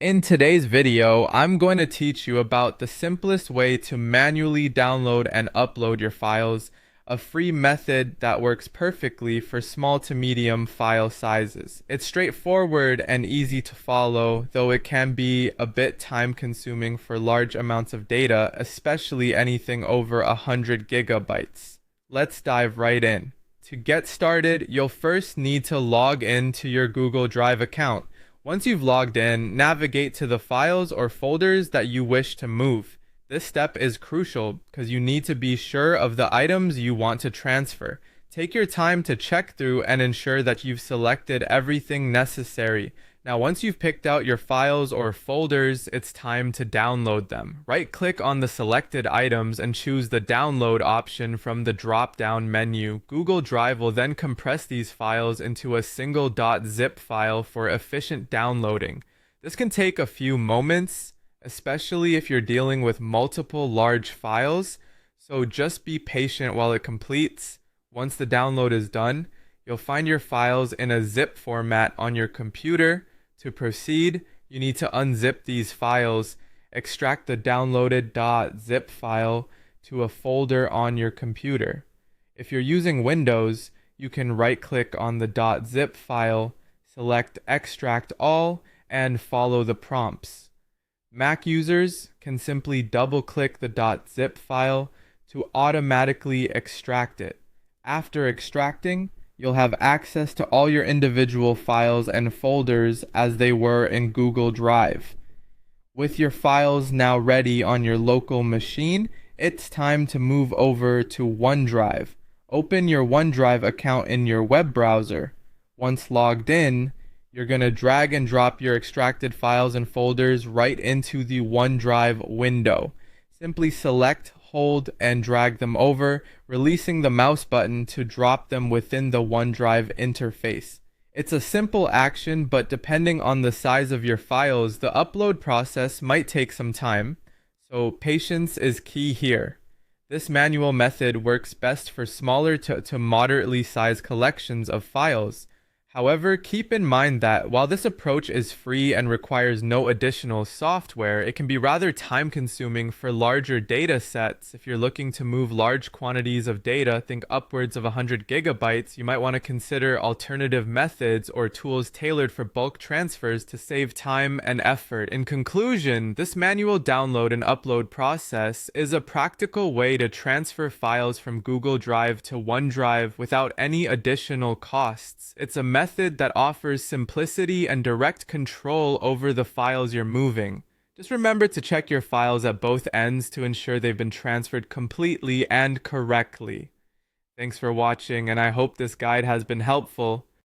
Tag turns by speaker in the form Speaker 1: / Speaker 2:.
Speaker 1: In today's video, I'm going to teach you about the simplest way to manually download and upload your files, a free method that works perfectly for small to medium file sizes. It's straightforward and easy to follow, though it can be a bit time consuming for large amounts of data, especially anything over 100 gigabytes. Let's dive right in. To get started, you'll first need to log in to your Google Drive account. Once you've logged in, navigate to the files or folders that you wish to move. This step is crucial because you need to be sure of the items you want to transfer. Take your time to check through and ensure that you've selected everything necessary. Now, once you've picked out your files or folders, it's time to download them. Right-click on the selected items and choose the download option from the drop-down menu. Google Drive will then compress these files into a single .zip file for efficient downloading. This can take a few moments, especially if you're dealing with multiple large files, so just be patient while it completes. Once the download is done, you'll find your files in a zip format on your computer. To proceed, you need to unzip these files, extract the downloaded .zip file to a folder on your computer. If you're using Windows, you can right-click on the .zip file, select Extract All, and follow the prompts. Mac users can simply double-click the .zip file to automatically extract it. After extracting, you'll have access to all your individual files and folders as they were in Google Drive. With your files now ready on your local machine, it's time to move over to OneDrive. Open your OneDrive account in your web browser. Once logged in, you're going to drag and drop your extracted files and folders right into the OneDrive window. Simply select, hold, and drag them over, releasing the mouse button to drop them within the OneDrive interface. It's a simple action, but depending on the size of your files, the upload process might take some time, so patience is key here. This manual method works best for smaller to moderately sized collections of files. However, keep in mind that while this approach is free and requires no additional software, it can be rather time-consuming for larger data sets. If you're looking to move large quantities of data, think upwards of 100 gigabytes, you might want to consider alternative methods or tools tailored for bulk transfers to save time and effort. In conclusion, this manual download and upload process is a practical way to transfer files from Google Drive to OneDrive without any additional costs. It's a method that offers simplicity and direct control over the files you're moving. Just remember to check your files at both ends to ensure they've been transferred completely and correctly. Thanks for watching, and I hope this guide has been helpful.